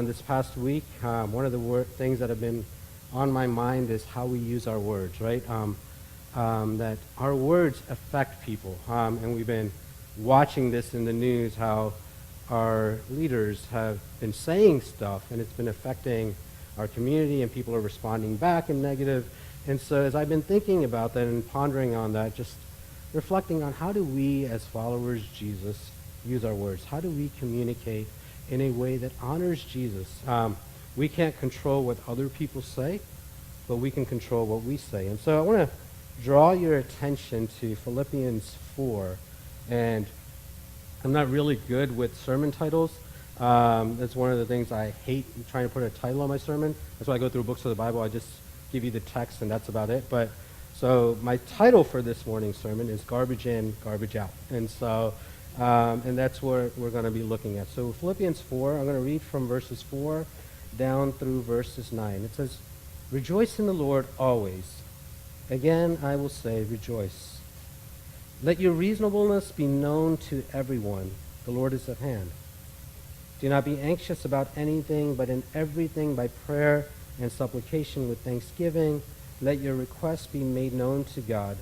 This past week, one of the things that have been on my mind is how we use our words, right? That our words affect people. And we've been watching this in the news, how our leaders have been saying stuff, and it's been affecting our community, and people are responding back in negative. And so as I've been thinking about that and pondering on that, just reflecting on how do we as followers of Jesus use our words? How do we communicate in a way that honors Jesus? We can't control what other people say, but we can control what we say. And so I want to draw your attention to Philippians 4. And I'm not really good with sermon titles. That's one of the things I hate, trying to put a title on my sermon. That's why I go through books of the Bible. I just give you the text, and that's about it. But so my title for this morning's sermon is Garbage In, Garbage Out. And so, and that's what we're going to be looking at. So Philippians 4, I'm going to read from verses 4 down through verses 9. It says, "Rejoice in the Lord always. Again, I will say, rejoice. Let your reasonableness be known to everyone. The Lord is at hand. Do not be anxious about anything, but in everything by prayer and supplication with thanksgiving, let your requests be made known to God.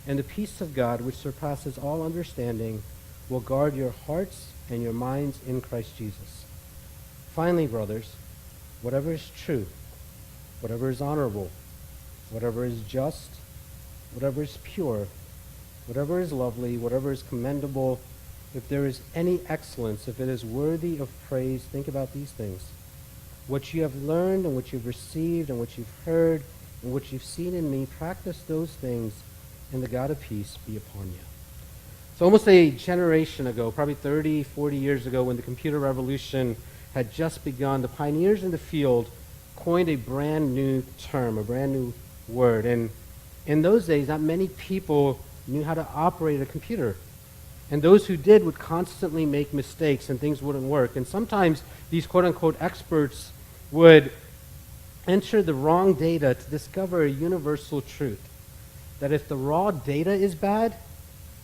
And the peace of God, which surpasses all understanding, will guard your hearts and your minds in Christ Jesus. Finally, brothers, whatever is true, whatever is honorable, whatever is just, whatever is pure, whatever is lovely, whatever is commendable, if there is any excellence, if it is worthy of praise, think about these things. What you have learned and what you've received and what you've heard and what you've seen in me, practice those things, and the God of peace be upon you." So almost a generation ago, probably 30, 40 years ago, when the computer revolution had just begun, the pioneers in the field coined a brand new term, a brand new word. And in those days, not many people knew how to operate a computer. And those who did would constantly make mistakes and things wouldn't work. And sometimes these quote-unquote experts would enter the wrong data to discover a universal truth, that if the raw data is bad,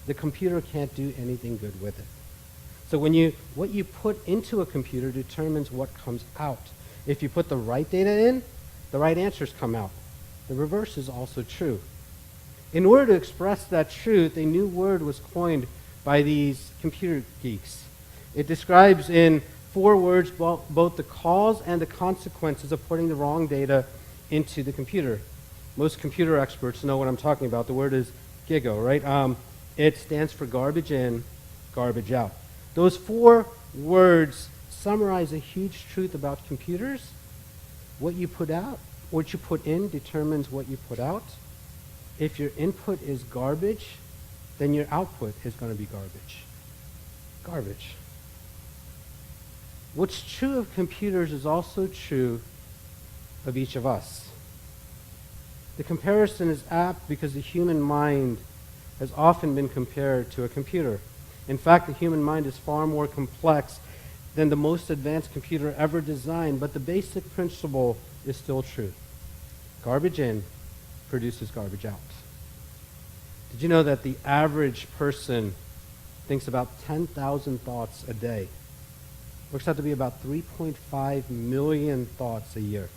the computer can't do anything good with it. So what you put into a computer determines what comes out. If you put the right data in, the right answers come out. The reverse is also true. In order to express that truth, a new word was coined by these computer geeks. It describes in 4 words both the cause and the consequences of putting the wrong data into the computer. Most computer experts know what I'm talking about. The word is GIGO, right? It stands for garbage in, garbage out. Those 4 words summarize a huge truth about computers. What you put out, what you put in determines what you put out. If your input is garbage, then your output is going to be garbage. Garbage. What's true of computers is also true of each of us. The comparison is apt because the human mind has often been compared to a computer. In fact, the human mind is far more complex than the most advanced computer ever designed, but the basic principle is still true. Garbage in produces garbage out. Did you know that the average person thinks about 10,000 thoughts a day? Works out to be about 3.5 million thoughts a year.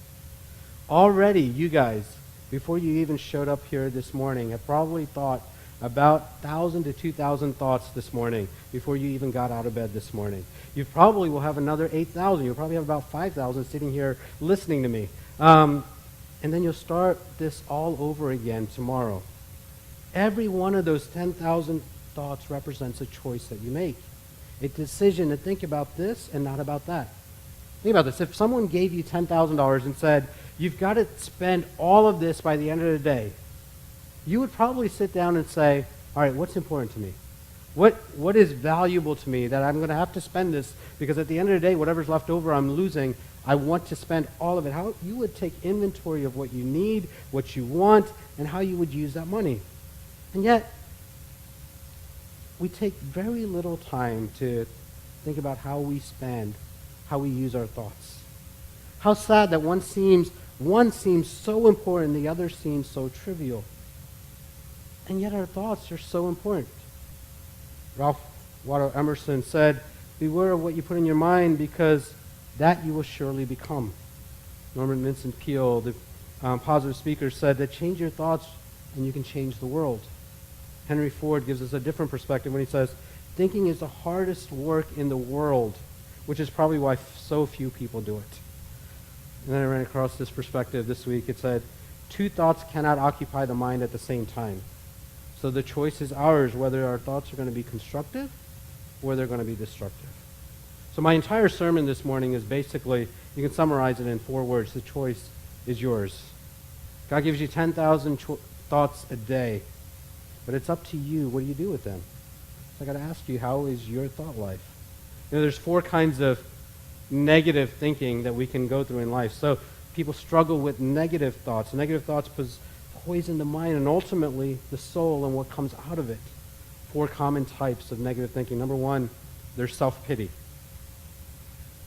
Already, you guys, before you even showed up here this morning, have probably thought about 1,000 to 2,000 thoughts this morning before you even got out of bed this morning. You probably will have another 8,000. You'll probably have about 5,000 sitting here listening to me. And then you'll start this all over again tomorrow. Every one of those 10,000 thoughts represents a choice that you make. A decision to think about this and not about that. Think about this. If someone gave you $10,000 and said, you've got to spend all of this by the end of the day, you would probably sit down and say, all right, what's important to me? What is valuable to me that I'm going to have to spend this, because at the end of the day, whatever's left over I'm losing. I want to spend all of it. How you would take inventory of what you need, what you want, and how you would use that money. And yet, we take very little time to think about how we spend, how we use our thoughts. How sad that one seems so important, the other seems so trivial. And yet our thoughts are so important. Ralph Waldo Emerson said, beware of what you put in your mind, because that you will surely become. Norman Vincent Peale, the positive speaker, said that change your thoughts and you can change the world. Henry Ford gives us a different perspective when he says, thinking is the hardest work in the world, which is probably why so few people do it. And then I ran across this perspective this week. It said, 2 thoughts cannot occupy the mind at the same time. So the choice is ours whether our thoughts are going to be constructive or they're going to be destructive. So my entire sermon this morning is basically, you can summarize it in 4 words. The choice is yours. God gives you 10,000 thoughts a day, but it's up to you. What do you do with them? So I got to ask you, how is your thought life? There's 4 kinds of negative thinking that we can go through in life. So people struggle with negative thoughts. Negative thoughts poison the mind and ultimately the soul and what comes out of it. 4 common types of negative thinking. Number 1, there's self-pity.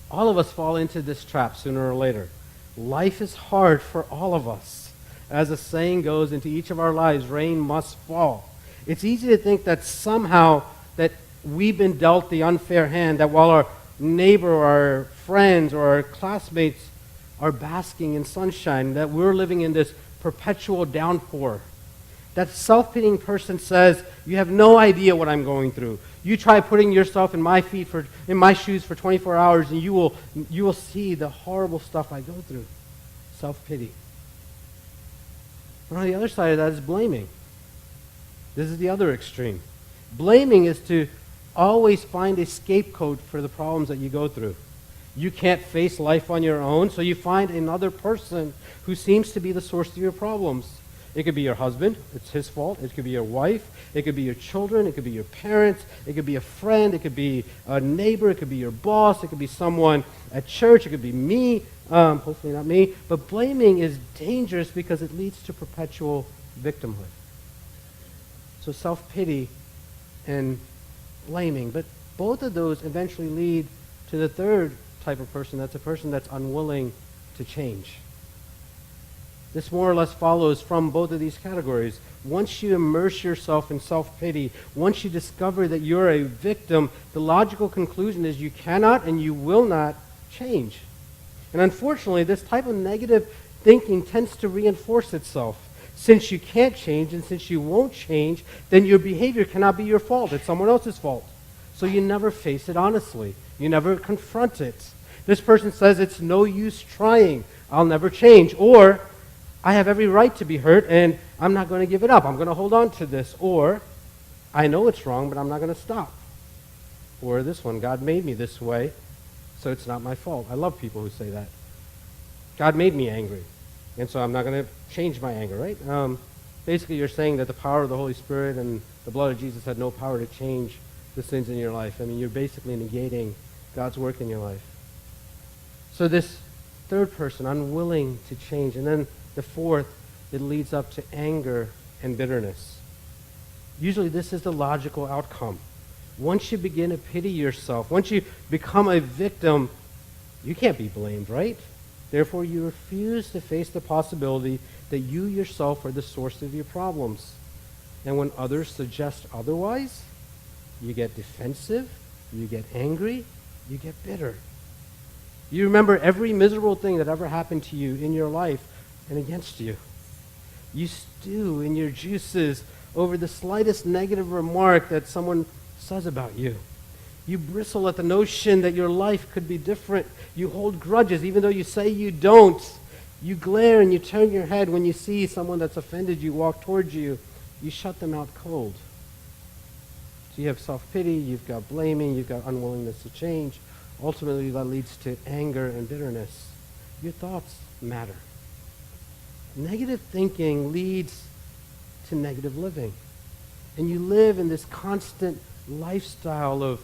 All of us fall into this trap sooner or later. Life is hard for all of us. As the saying goes, into each of our lives, rain must fall. It's easy to think that somehow that we've been dealt the unfair hand, that while our neighbor or our friends or our classmates are basking in sunshine, that we're living in this perpetual downpour. That self-pitying person says, you have no idea what I'm going through. You try putting yourself in my shoes for 24 hours and you will see the horrible stuff I go through. Self-pity. But on the other side of that is blaming. This is the other extreme. Blaming is to always find a scapegoat for the problems that you go through. You can't face life on your own, so you find another person who seems to be the source of your problems. It could be your husband, it's his fault. It could be your wife, it could be your children, it could be your parents, it could be a friend, it could be a neighbor, it could be your boss, it could be someone at church, it could be me, hopefully not me. But blaming is dangerous because it leads to perpetual victimhood. So self-pity and blaming, but both of those eventually lead to the third type of person. That's a person that's unwilling to change. This more or less follows from both of these categories. Once you immerse yourself in self-pity, once you discover that you're a victim, the logical conclusion is you cannot and you will not change. And unfortunately, this type of negative thinking tends to reinforce itself. Since you can't change and since you won't change, then your behavior cannot be your fault. It's someone else's fault. So you never face it honestly. You never confront it. This person says, it's no use trying. I'll never change. Or, I have every right to be hurt, and I'm not going to give it up. I'm going to hold on to this. Or, I know it's wrong, but I'm not going to stop. Or this one, God made me this way, so it's not my fault. I love people who say that. God made me angry, and so I'm not going to change my anger, right? Basically, you're saying that the power of the Holy Spirit and the blood of Jesus had no power to change the sins in your life. I mean, you're basically negating God's work in your life. So this third person, unwilling to change, and then the fourth, it leads up to anger and bitterness. Usually this is the logical outcome. Once you begin to pity yourself, once you become a victim, you can't be blamed, right? Therefore, you refuse to face the possibility that you yourself are the source of your problems. And when others suggest otherwise, you get defensive, you get angry, you get bitter. You remember every miserable thing that ever happened to you in your life and against you. You stew in your juices over the slightest negative remark that someone says about you. You bristle at the notion that your life could be different. You hold grudges even though you say you don't. You glare and you turn your head when you see someone that's offended you walk towards you. You shut them out cold. So you have self-pity, you've got blaming, you've got unwillingness to change. Ultimately, that leads to anger and bitterness. Your thoughts matter. Negative thinking leads to negative living. And you live in this constant lifestyle of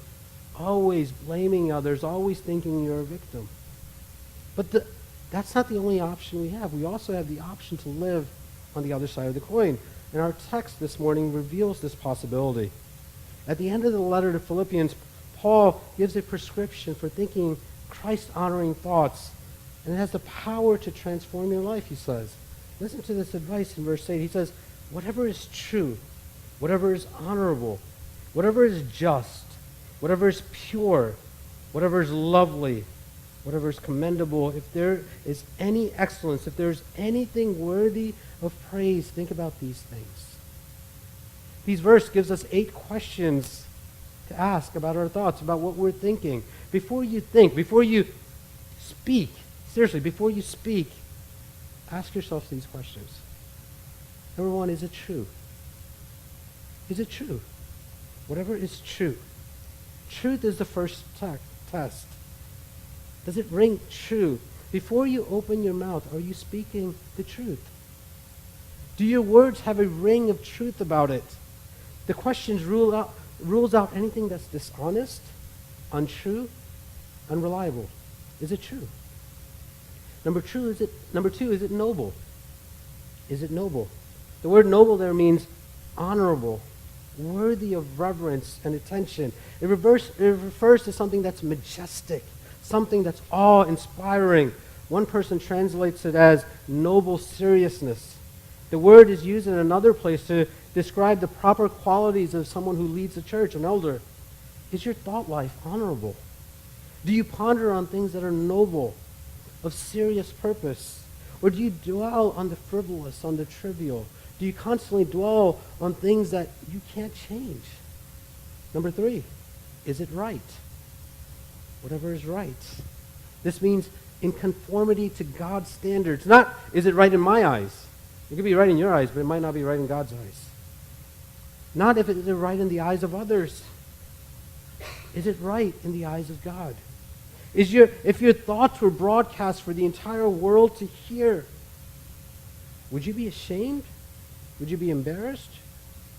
always blaming others, always thinking you're a victim. But that's not the only option we have. We also have the option to live on the other side of the coin. And our text this morning reveals this possibility. At the end of the letter to Philippians, Paul gives a prescription for thinking Christ-honoring thoughts. And it has the power to transform your life, he says. Listen to this advice in verse 8. He says, whatever is true, whatever is honorable, whatever is just, whatever is pure, whatever is lovely, whatever is commendable, if there is any excellence, if there's anything worthy of praise, think about these things. These verse gives us 8 questions to ask about our thoughts, about what we're thinking. Before you think, before you speak, seriously, before you speak, ask yourself these questions. Number 1, is it true? Is it true? Whatever is true. Truth is the first test. Does it ring true? Before you open your mouth, are you speaking the truth? Do your words have a ring of truth about it? The questions rules out anything that's dishonest, untrue, unreliable. Is it true? Number 2, is it noble? Is it noble? The word noble there means honorable, worthy of reverence and attention. It refers to something that's majestic, something that's awe-inspiring. One person translates it as noble seriousness. The word is used in another place to describe the proper qualities of someone who leads a church, an elder. Is your thought life honorable? Do you ponder on things that are noble, of serious purpose? Or do you dwell on the frivolous, on the trivial? Do you constantly dwell on things that you can't change? Number 3, is it right? Whatever is right. This means in conformity to God's standards. Not, is it right in my eyes? It could be right in your eyes, but it might not be right in God's eyes. Not if it is right in the eyes of others. Is it right in the eyes of God? If your thoughts were broadcast for the entire world to hear, would you be ashamed? Would you be embarrassed?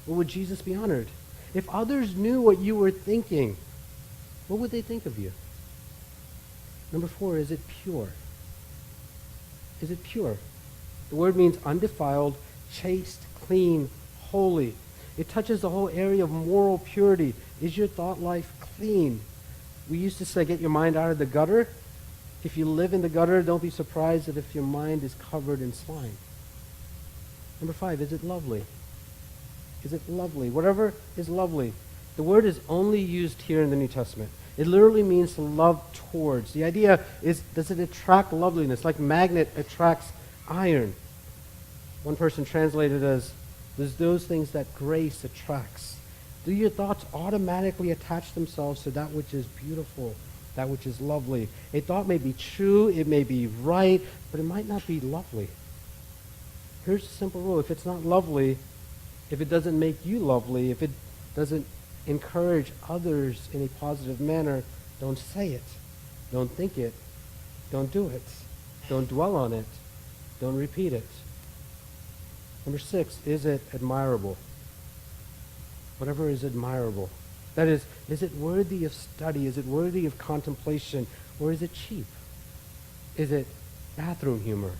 Or would Jesus be honored? If others knew what you were thinking, what would they think of you? Number 4, is it pure? Is it pure? The word means undefiled, chaste, clean, holy. It touches the whole area of moral purity. Is your thought life clean? We used to say, get your mind out of the gutter. If you live in the gutter, don't be surprised that if your mind is covered in slime. Number 5, is it lovely? Is it lovely? Whatever is lovely. The word is only used here in the New Testament. It literally means to love towards. The idea is, does it attract loveliness? Like magnet attracts iron. One person translated as, there's those things that grace attracts. Do your thoughts automatically attach themselves to that which is beautiful, that which is lovely? A thought may be true, it may be right, but it might not be lovely. Here's a simple rule. If it's not lovely, if it doesn't make you lovely, if it doesn't encourage others in a positive manner, don't say it. Don't think it. Don't do it. Don't dwell on it. Don't repeat it. Number 6, is it admirable? Whatever is admirable. That is it worthy of study? Is it worthy of contemplation? Or is it cheap? Is it bathroom humor?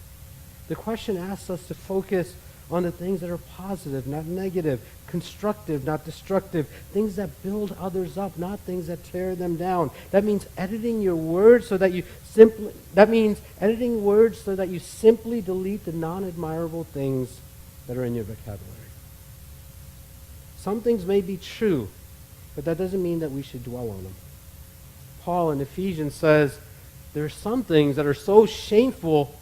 The question asks us to focus on the things that are positive, not negative, constructive, not destructive, things that build others up, not things that tear them down. That means editing your words so that you simply delete the non-admirable things that are in your vocabulary. Some things may be true, but that doesn't mean that we should dwell on them. Paul in Ephesians says there are some things that are so shameful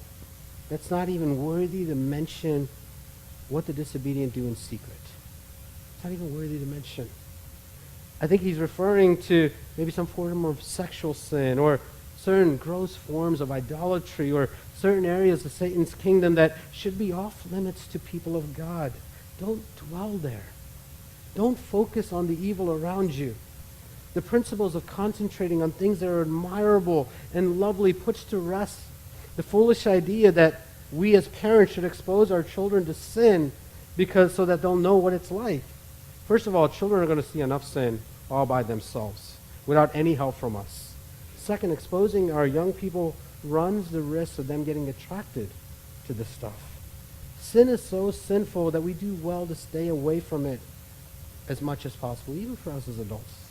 that's not even worthy to mention what the disobedient do in secret. It's not even worthy to mention. I think he's referring to maybe some form of sexual sin or certain gross forms of idolatry or certain areas of Satan's kingdom that should be off limits to people of God. Don't dwell there. Don't focus on the evil around you. The principles of concentrating on things that are admirable and lovely puts to rest the foolish idea that we as parents should expose our children to sin so that they'll know what it's like. First of all, children are going to see enough sin all by themselves without any help from us. Second, exposing our young people runs the risk of them getting attracted to this stuff. Sin is so sinful that we do well to stay away from it as much as possible, even for us as adults.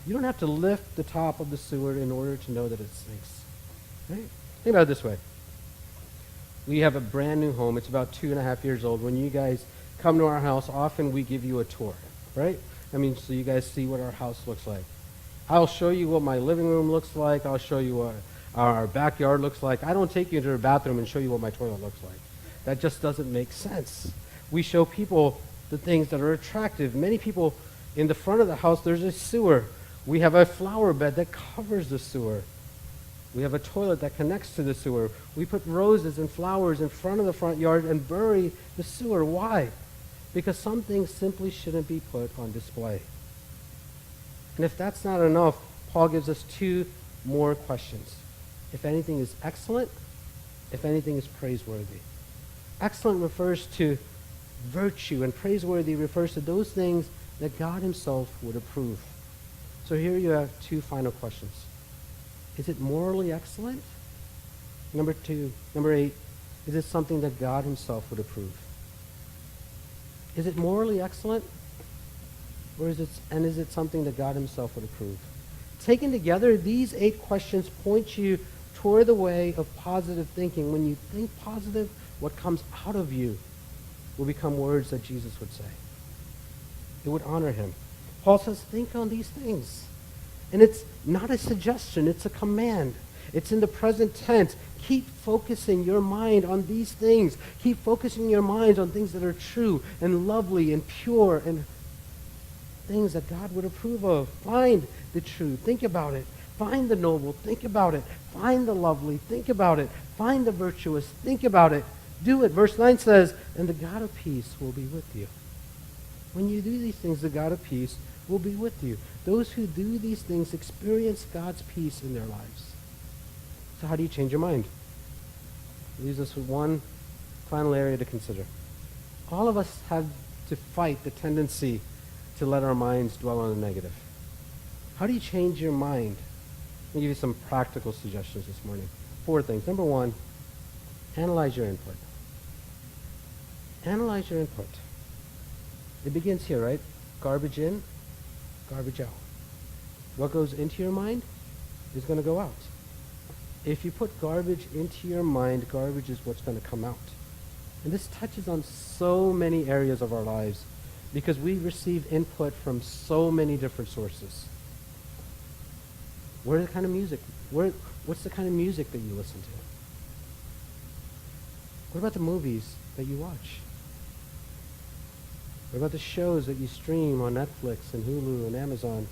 You don't have to lift the top of the sewer in order to know that it stinks. Right? Think about it this way. We have a brand new home. It's about 2.5 years old. When you guys come to our house, often we give you a tour, right? So you guys see what our house looks like. I'll show you what my living room looks like. I'll show you what our backyard looks like. I don't take you into a bathroom and show you what my toilet looks like. That just doesn't make sense. We show people the things that are attractive. Many people, in the front of the house, there's a sewer. We have a flower bed that covers the sewer. We have a toilet that connects to the sewer. We put roses and flowers in front of the front yard and bury the sewer. Why? Because some things simply shouldn't be put on display. And if that's not enough, Paul gives us two more questions. If anything is excellent, if anything is praiseworthy. Excellent refers to virtue, and praiseworthy refers to those things that God himself would approve. So here you have two final questions. Is it morally excellent? Number 8, is it something that God himself would approve? Is it morally excellent? Or is it something that God himself would approve? Taken together, these 8 questions point you toward the way of positive thinking. When you think positive, what comes out of you will become words that Jesus would say. It would honor him. Paul says, think on these things. And it's not a suggestion, it's a command. It's in the present tense. Keep focusing your mind on these things. Keep focusing your mind on things that are true and lovely and pure and things that God would approve of. Find the true. Think about it. Find the noble. Think about it. Find the lovely. Think about it. Find the virtuous. Think about it. Do it. Verse 9 says, and the God of peace will be with you. When you do these things, the God of peace will be with you. Those who do these things experience God's peace in their lives. So how do you change your mind? It leaves us with one final area to consider. All of us have to fight the tendency to let our minds dwell on the negative. How do you change your mind? Let me give you some practical suggestions this morning. 4 things. Number 1, analyze your input. Analyze your input. It begins here, right? Garbage in, garbage out. What goes into your mind is going to go out. If you put garbage into your mind, garbage is what's going to come out. And this touches on so many areas of our lives because we receive input from so many different sources. What's the kind of music that you listen to? What about the movies that you watch? What about the shows that you stream on Netflix and Hulu and Amazon?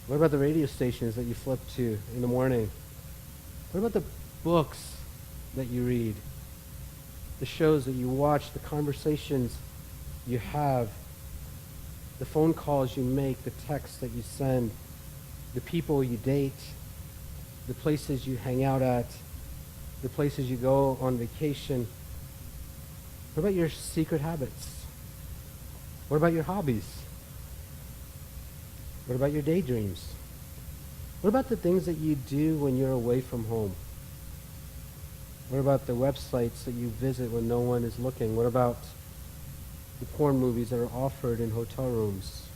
What about the radio stations that you flip to in the morning? What about the books that you read? The shows that you watch, the conversations you have, the phone calls you make, the texts that you send, the people you date, the places you hang out at, the places you go on vacation. What about your secret habits? What about your hobbies? What about your daydreams? What about the things that you do when you're away from home? What about the websites that you visit when no one is looking? What about the porn movies that are offered in hotel rooms?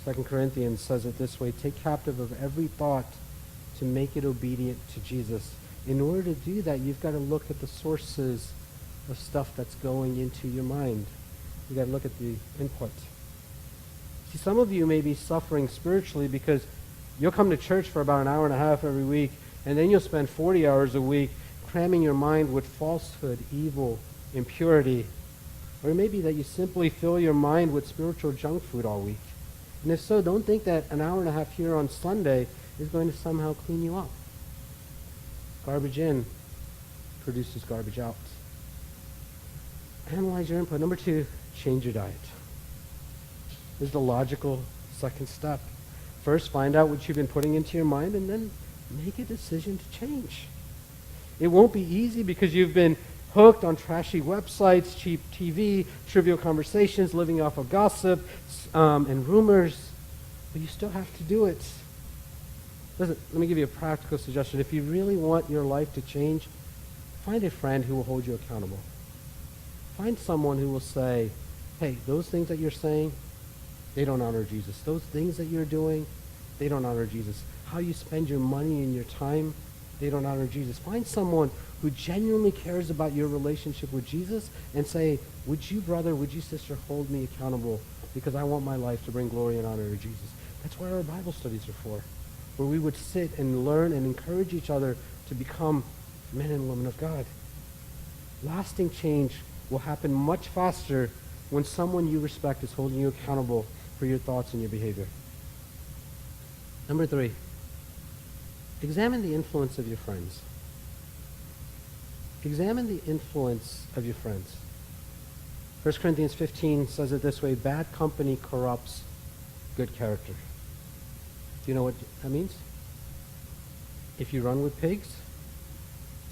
2 Corinthians says it this way, take captive of every thought to make it obedient to Jesus. In order to do that, you've got to look at the sources of stuff that's going into your mind. You've got to look at the input. See, some of you may be suffering spiritually because you'll come to church for about an hour and a half every week, and then you'll spend 40 hours a week cramming your mind with falsehood, evil, impurity. Or it may be that you simply fill your mind with spiritual junk food all week. And if so, don't think that an hour and a half here on Sunday is going to somehow clean you up. Garbage in produces garbage out. Analyze your input. Number 2, change your diet. This is the logical second step. First, find out what you've been putting into your mind, and then make a decision to change. It won't be easy because you've been hooked on trashy websites, cheap TV, trivial conversations, living off of gossip and rumors, but you still have to do it. Listen, let me give you a practical suggestion. If you really want your life to change, find a friend who will hold you accountable. Find someone who will say, hey, those things that you're saying, they don't honor Jesus. Those things that you're doing, they don't honor Jesus. How you spend your money and your time, they don't honor Jesus. Find someone who genuinely cares about your relationship with Jesus and say, would you, brother, would you, sister, hold me accountable because I want my life to bring glory and honor to Jesus. That's what our Bible studies are for. where we would sit and learn and encourage each other to become men and women of God. Lasting change will happen much faster when someone you respect is holding you accountable for your thoughts and your behavior. Number 3, examine the influence of your friends. Examine the influence of your friends. 1 Corinthians 15 says it this way: bad company corrupts good character. Do you know what that means? If you run with pigs,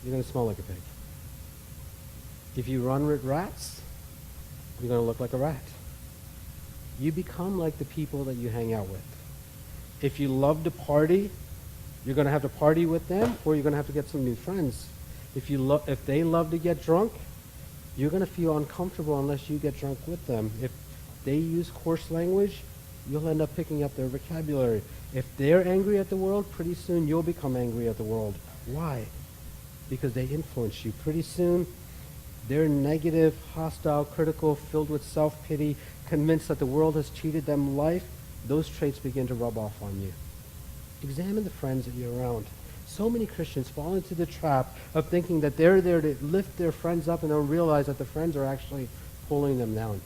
you're going to smell like a pig. If you run with rats, you're going to look like a rat. You become like the people that you hang out with. If you love to party, you're going to have to party with them, or you're going to have to get some new friends. If they love to get drunk, you're going to feel uncomfortable unless you get drunk with them. If they use coarse language, you'll end up picking up their vocabulary. If they're angry at the world, pretty soon you'll become angry at the world. Why? Because they influence you. Pretty soon, they're negative, hostile, critical, filled with self-pity, convinced that the world has cheated them life. Those traits begin to rub off on you. Examine the friends that you're around. So many Christians fall into the trap of thinking that they're there to lift their friends up and don't realize that the friends are actually pulling them down.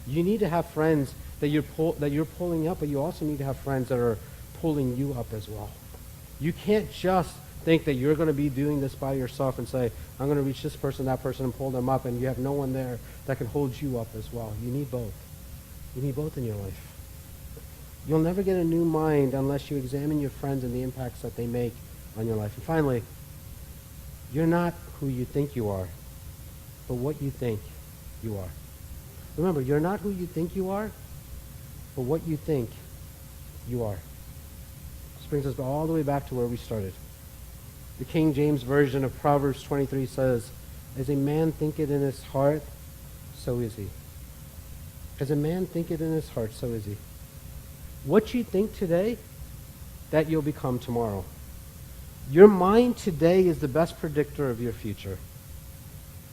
You need to have friends that you're pulling up, but you also need to have friends that are pulling you up as well. You can't just think that you're going to be doing this by yourself and say, I'm going to reach this person, that person, and pull them up, and you have no one there that can hold you up as well. You need both. You need both in your life. You'll never get a new mind unless you examine your friends and the impacts that they make on your life. And finally, you're not who you think you are, but what you think you are. Remember, you're not who you think you are, but what you think you are. This brings us all the way back to where we started. The King James Version of Proverbs 23 says, as a man thinketh in his heart, so is he. As a man thinketh in his heart, so is he. What you think today, that you'll become tomorrow. Your mind today is the best predictor of your future.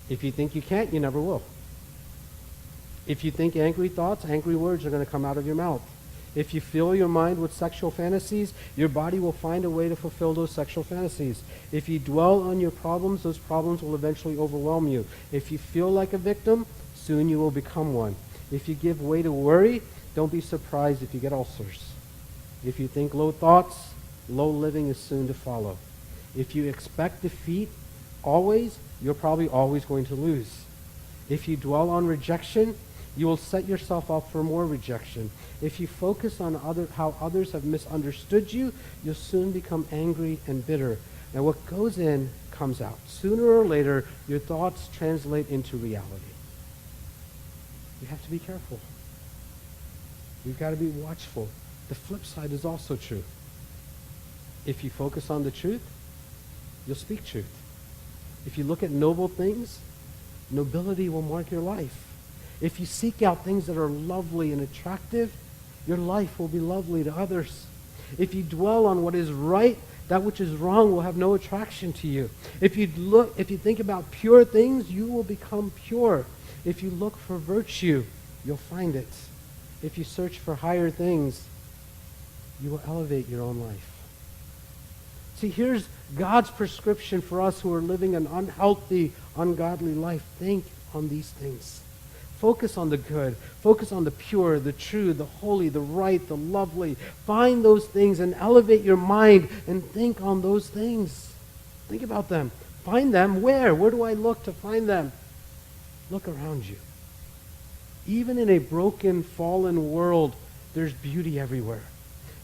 If you think you can't, you never will. If you think angry thoughts, angry words are going to come out of your mouth. If you fill your mind with sexual fantasies, your body will find a way to fulfill those sexual fantasies. If you dwell on your problems, those problems will eventually overwhelm you. If you feel like a victim, soon you will become one. If you give way to worry, don't be surprised if you get ulcers. If you think low thoughts, low living is soon to follow. If you expect defeat always, you're probably always going to lose. If you dwell on rejection, you will set yourself up for more rejection. If you focus on how others have misunderstood you, you'll soon become angry and bitter. And what goes in comes out. Sooner or later, your thoughts translate into reality. You have to be careful. You've got to be watchful. The flip side is also true. If you focus on the truth, you'll speak truth. If you look at noble things, nobility will mark your life. If you seek out things that are lovely and attractive, your life will be lovely to others. If you dwell on what is right, that which is wrong will have no attraction to you. If you think about pure things, you will become pure. If you look for virtue, you'll find it. If you search for higher things, you will elevate your own life. See, here's God's prescription for us who are living an unhealthy, ungodly life. Think on these things. Focus on the good. Focus on the pure, the true, the holy, the right, the lovely. Find those things and elevate your mind and think on those things. Think about them. Find them where? Where do I look to find them? Look around you. Even in a broken, fallen world, there's beauty everywhere.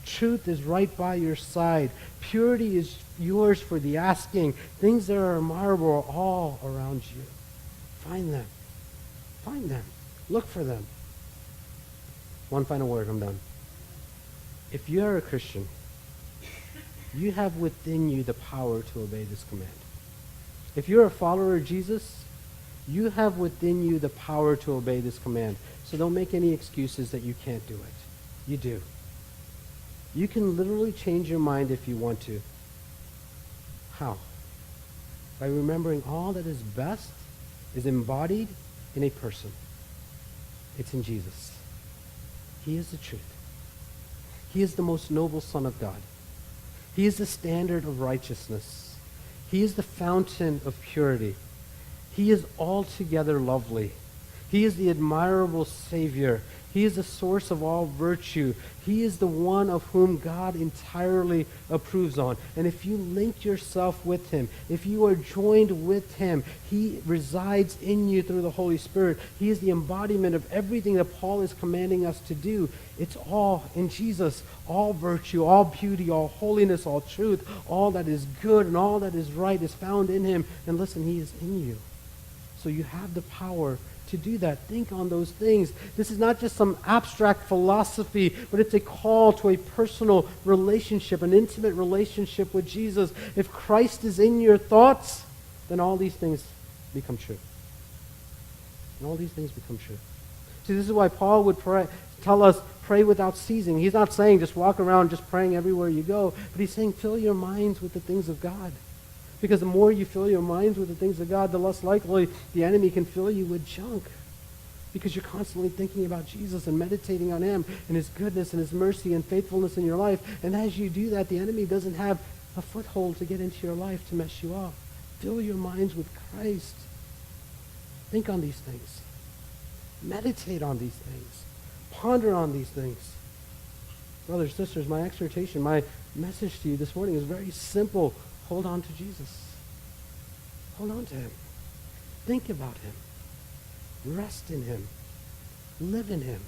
Truth is right by your side. Purity is yours for the asking. Things that are admirable are all around you. Find them. Find them. Look for them. One final word, I'm done. If you are a Christian, you have within you the power to obey this command. If you're a follower of Jesus, you have within you the power to obey this command. So don't make any excuses that you can't do it. You do. You can literally change your mind if you want to. How? By remembering all that is best is embodied in a person. It's in Jesus. He is the truth. He is the most noble Son of God. He is the standard of righteousness. He is the fountain of purity. He is altogether lovely. He is the admirable Savior. He is the source of all virtue. He is the one of whom God entirely approves on. And if you link yourself with him, if you are joined with him, he resides in you through the Holy Spirit. He is the embodiment of everything that Paul is commanding us to do. It's all in Jesus. All virtue, all beauty, all holiness, all truth, all that is good and all that is right is found in him. And listen, he is in you. So you have the power to do that. Think on those things. This is not just some abstract philosophy, but it's a call to a personal relationship, an intimate relationship with Jesus. If Christ is in your thoughts, then all these things become true. And all these things become true. See, this is why Paul would tell us, pray without ceasing. He's not saying just walk around just praying everywhere you go, but he's saying fill your minds with the things of God. Because the more you fill your minds with the things of God, the less likely the enemy can fill you with junk. Because you're constantly thinking about Jesus and meditating on him and his goodness and his mercy and faithfulness in your life. And as you do that, the enemy doesn't have a foothold to get into your life to mess you up. Fill your minds with Christ. Think on these things. Meditate on these things. Ponder on these things. Brothers, sisters, my exhortation, my message to you this morning is very simple. Hold on to Jesus. Hold on to him. Think about him. Rest in him. Live in him.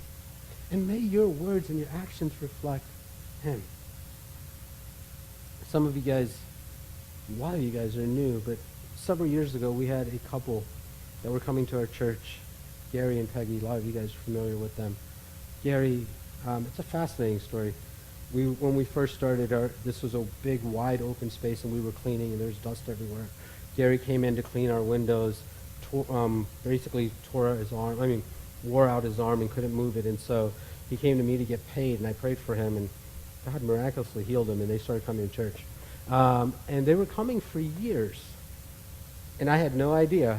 And may your words and your actions reflect him. Some of you guys, a lot of you guys are new, but several years ago we had a couple that were coming to our church, Gary and Peggy. A lot of you guys are familiar with them. Gary, it's a fascinating story. When we first started, this was a big, wide open space, and we were cleaning, and there was dust everywhere. Gary came in to clean our windows, basically wore out his arm and couldn't move it, and so he came to me to get paid, and I prayed for him, and God miraculously healed him, and they started coming to church. And they were coming for years, and I had no idea.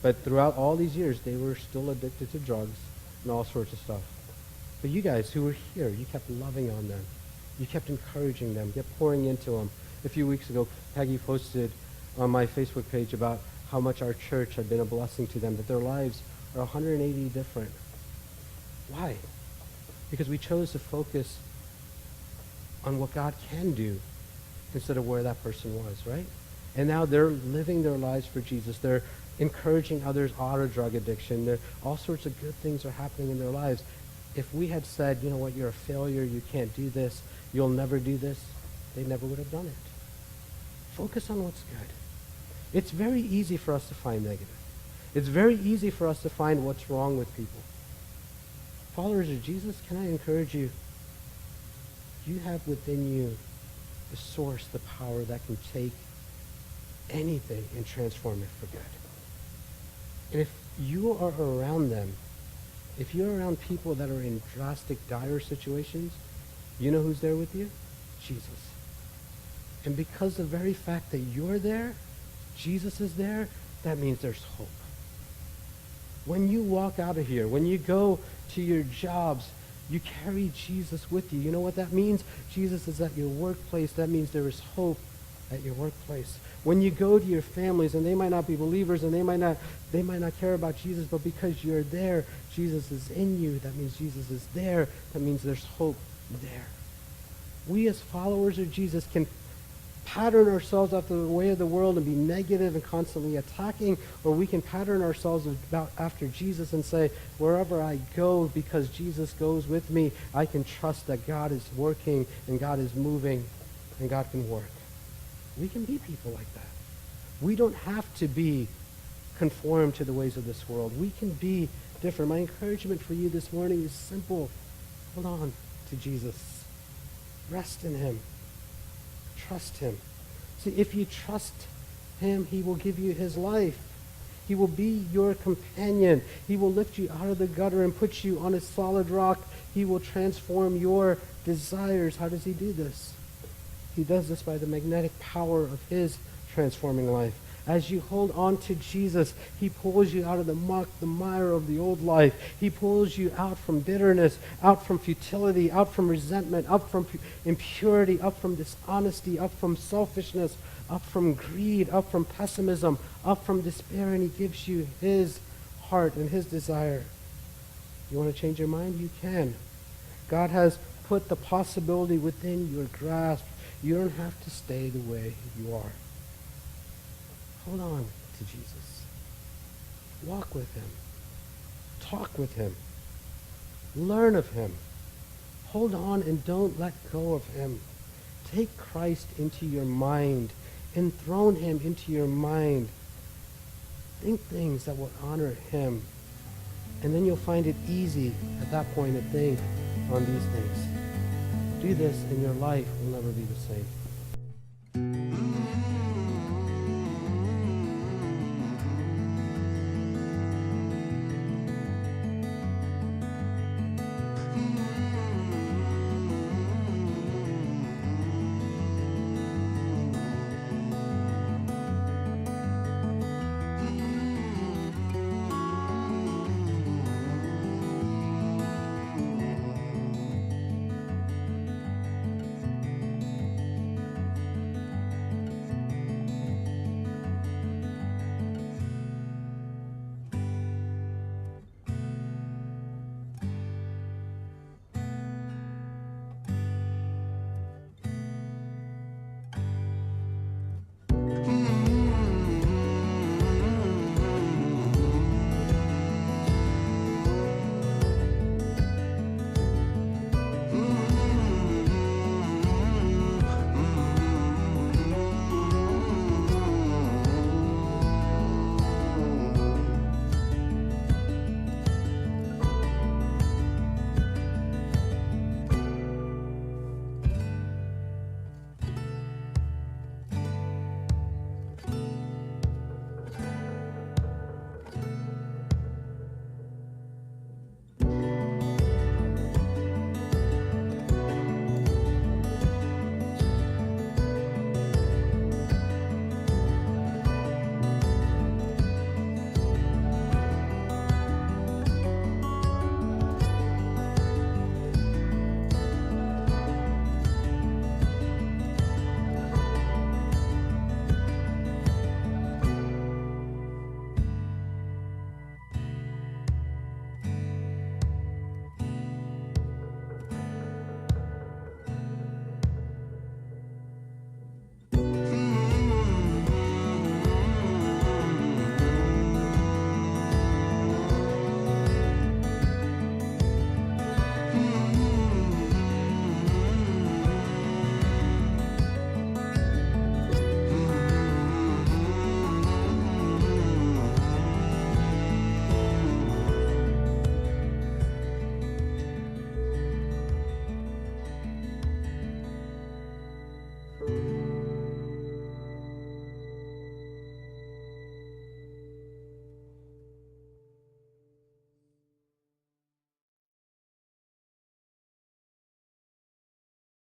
But throughout all these years, they were still addicted to drugs and all sorts of stuff. But you guys who were here, you kept loving on them. You kept encouraging them, kept pouring into them. A few weeks ago, Peggy posted on my Facebook page about how much our church had been a blessing to them, that their lives are 180 different. Why? Because we chose to focus on what God can do instead of where that person was, right? And now they're living their lives for Jesus. They're encouraging others out of drug addiction. All sorts of good things are happening in their lives. If we had said, you know what, you're a failure, you can't do this, you'll never do this, they never would have done it. Focus on what's good. It's very easy for us to find negative. It's very easy for us to find what's wrong with people. Followers of Jesus, can I encourage you? You have within you the source, the power that can take anything and transform it for good. And if you are around them, if you're around people that are in drastic, dire situations, you know who's there with you? Jesus. And because the very fact that you're there, Jesus is there, that means there's hope. When you walk out of here, when you go to your jobs, you carry Jesus with you. You know what that means? Jesus is at your workplace. That means there is hope at your workplace. When you go to your families, and they might not be believers, and they might not care about Jesus, but because you're there, Jesus is in you. That means Jesus is there. That means there's hope there. We as followers of Jesus can pattern ourselves after the way of the world and be negative and constantly attacking, or we can pattern ourselves after Jesus and say, wherever I go, because Jesus goes with me, I can trust that God is working and God is moving and God can work. We can be people like that. We don't have to be conformed to the ways of this world. We can be different. My encouragement for you this morning is simple. Hold on to Jesus. Rest in him. Trust him. See, if you trust him, he will give you his life. He will be your companion. He will lift you out of the gutter and put you on a solid rock. He will transform your desires. How does he do this? He does this by the magnetic power of his transforming life. As you hold on to Jesus, he pulls you out of the muck, the mire of the old life. He pulls you out from bitterness, out from futility, out from resentment, up from impurity, up from dishonesty, up from selfishness, up from greed, up from pessimism, up from despair, and he gives you his heart and his desire. You want to change your mind? You can. God has put the possibility within your grasp. You don't have to stay the way you are. Hold on to Jesus. Walk with him. Talk with him. Learn of him. Hold on and don't let go of him. Take Christ into your mind. Enthrone him into your mind. Think things that will honor him. And then you'll find it easy at that point to think on these things. Do this and your life will never be the same.